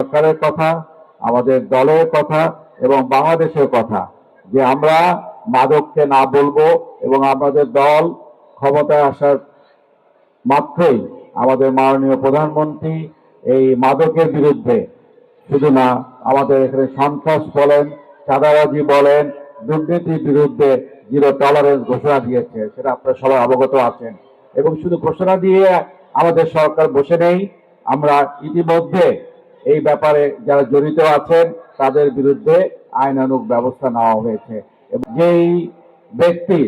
সরকারের কথা, আমাদের দলের কথা এবং বাংলাদেশের কথা যে আমরা মাদককে না বলবো এবং আমাদের দল ক্ষমতায় আসার মাত্রই আমাদের মাননীয় প্রধানমন্ত্রী এই মাদকের বিরুদ্ধে শুধু না আমাদের এখানে সন্ত্রাস বলেন, চাঁদাবাজি বলেন, দুর্নীতির বিরুদ্ধে জিরো টলারেন্স ঘোষণা দিয়েছে, সেটা আপনারা সবাই অবগত আছেন। এবং শুধু ঘোষণা দিয়ে আমাদের সরকার বসে নেই, আমরা ইতিমধ্যে এই ব্যাপারে যারা জড়িত আছেন তাদের বিরুদ্ধে আইনানুগ ব্যবস্থা নেওয়া হয়েছে। যেই ব্যক্তি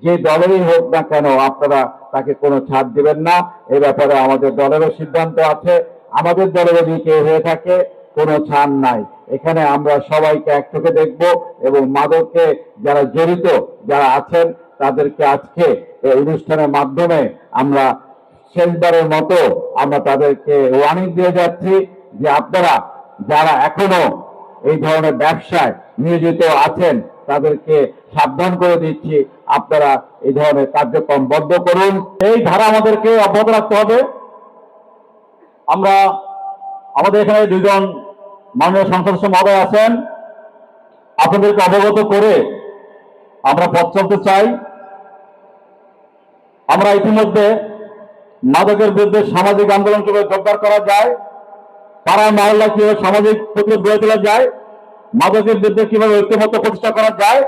যে দলেরই হোক না কেন আপনারা তাকে কোনো ছাড় দিবেন না, এ ব্যাপারে আমাদের দলেরও সিদ্ধান্ত আছে। আমাদের দলের যদি কেউ হয়ে থাকে কোনো ছাড় নাই। এখানে আমরা সবাইকে এক চোখে দেখব এবং মাদকে যারা জড়িত যারা আছেন তাদেরকে আজকে এই অনুষ্ঠানের মাধ্যমে আমরা শেষবারের মতো আমরা তাদেরকে ওয়ার্নিং দিয়ে যাচ্ছি যে আপনারা যারা এখনো এই ধরনের ব্যবসায় নিয়োজিত আছেন তাদেরকে সাবধান করে দিচ্ছি, আপনারা এই ধরনের কার্যক্রম বন্ধ করুন। এই ধারা আমাদেরকে অব্যাহত রাখতে হবে। আমরা আমাদের এখানে দুজন মাননীয় সংসদ সদস্য মহোদয় আছেন, আপনাদেরকে অবগত করে আমরা পথ চলতে চাই। আমরা ইতিমধ্যে মাদকের বিরুদ্ধে সামাজিক আন্দোলন কিভাবে জোরদার করা যায়, পাড়া মহল্লা কিভাবে সামাজিক প্রতিরোধ গড়ে তোলা যায়, মাদকের বিরুদ্ধে কিভাবে ঐক্যমত্য প্রতিষ্ঠা করা যায়,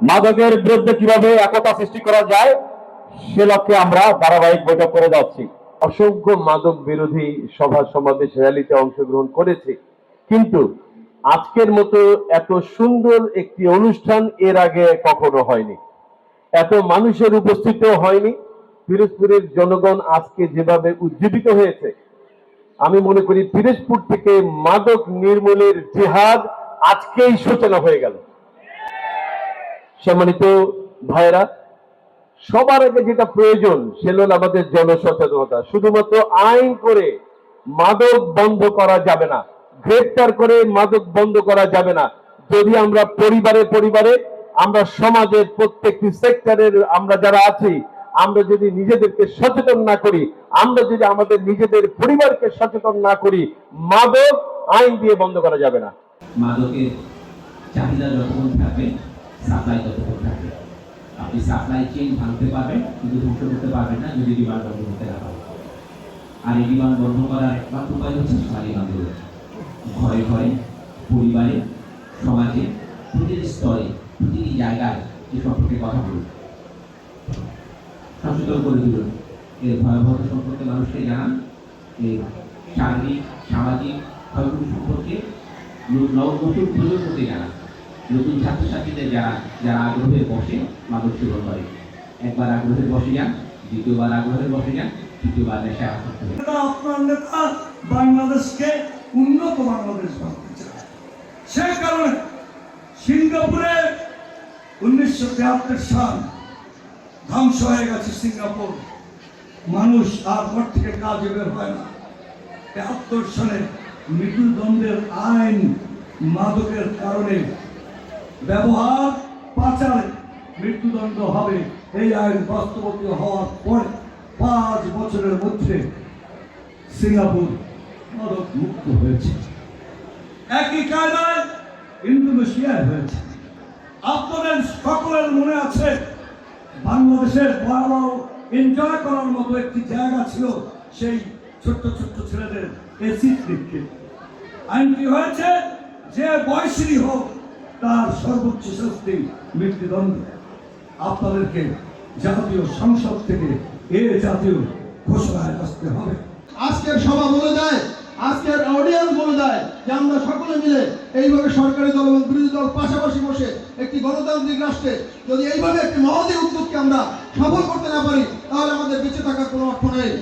মাদকের বিরুদ্ধে কিভাবে একতা সৃষ্টি করা যায়, সে লক্ষ্যে আমরা ধারাবাহিক বৈঠক করে যাচ্ছি। অসংখ্য মাদক বিরোধী সভা সমাবেশ র্যালিতে অংশগ্রহণ করেছি, কিন্তু আজকের মতো এত সুন্দর একটি অনুষ্ঠান এর আগে কখনো হয়নি, এত মানুষের উপস্থিতিও হয়নি। পিরোজপুরের জনগণ আজকে যেভাবে উজ্জীবিত হয়েছে, আমি মনে করি পিরোজপুর থেকে মাদক নির্মূলের জিহাদ আজকেই সূচনা হয়ে গেল। সম্মানিত ভাইরা, সবার আগে যেটা প্রয়োজন সেটা হল আমাদের জনসচেতনতা। শুধুমাত্র আইন করে মাদক বন্ধ করা যাবে না, গ্রেফতার করে মাদক বন্ধ করা যাবে না। যদি আমরা পরিবারে পরিবারে, আমরা সমাজের প্রত্যেকটি সেক্টরের আমরা যারা আছি, আমরা যদি নিজেদেরকে সচেতন না করি, আমরা যদি আমাদের নিজেদের পরিবারকে সচেতন না করি, মাদক আইন দিয়ে বন্ধ করা যাবে না। মাদকের চাহিদা যতক্ষণ থাকবে, সাপ্লাই ততক্ষণ থাকবে। আপনি সাপ্লাই চেইন ভাঙতে পারবেন কিন্তু ধ্বংস করতে পারবেন না যদি ডিমান্ড বন্ধ করতে না পারেন। আর এই ডিমান্ড বন্ধ করার একমাত্র উপায় হচ্ছে সামাজিক আন্দোলন। ঘরে ঘরে, পরিবারে, সমাজে, প্রতিটি স্তরে, প্রতিটি জায়গায় এ সম্পর্কে কথা বলুন, সচেতন করে তুলুন। এর ভয়াবহতা সম্পর্কে মানুষকে জানান, এর সার্বিক সামাজিক ক্ষয়ক্ষতি সম্পর্কে নতুন প্রজন্মকে জানান, নতুন ছাত্রছাত্রীদের যারা আগ্রহে বসে মাদক সেবন করে। একবার আগ্রহের বসে যান, দ্বিতীয়বার আগ্রহের বসে যান, তৃতীয়বার নেশায় আসক্ত হয়ে যান। আপনার নেতা বাংলাদেশকে উন্নত বাংলাদেশ বানাতে চায়। সে কারণে সিঙ্গাপুরে 1973 সাল ধ্বংস হয়ে গেছে সিঙ্গাপুর। মানুষ আর ঘর থেকে কাজে বের হয় না। 73 সালে মৃত্যুদণ্ডের আইন মাদকের কারণে ব্যবহার, পাচারে মৃত্যুদণ্ড হবে। এই আইন বাস্তবায়িত হওয়ার পরে 5 বছরের মধ্যে সিঙ্গাপুর মাদক মুক্ত হয়েছে। একই কায়দায় ইন্দোনেশিয়ায় হয়েছে। আপনাদের সকলের মনে আছে বাংলাদেশের ভয়াবহ এনজয় করার মতো একটি জায়গা ছিল, সেই ছোট্ট ছোট্ট ছেলেদের এসিড নিক্ষেপ। আইনটি হয়েছে যে বয়সী হোক তার সর্বোচ্চ শাস্তি মৃত্যুদণ্ড। আপনাদেরকে জাতীয় সংসদ থেকে এ জাতীয় ঘোষণায় আসতে হবে। আজকের সভা বলে দেয়, আজকের অডিয়েন্স বলে দেয় যে আমরা সকলে মিলে এইভাবে সরকারি দল এবং বিরোধী দল পাশাপাশি বসে একটি গণতান্ত্রিক রাষ্ট্রে যদি এইভাবে একটি মহতী উদ্যোগকে আমরা সফল করতে না পারি, তাহলে আমাদের বেঁচে থাকার কোনো অর্থ নেই।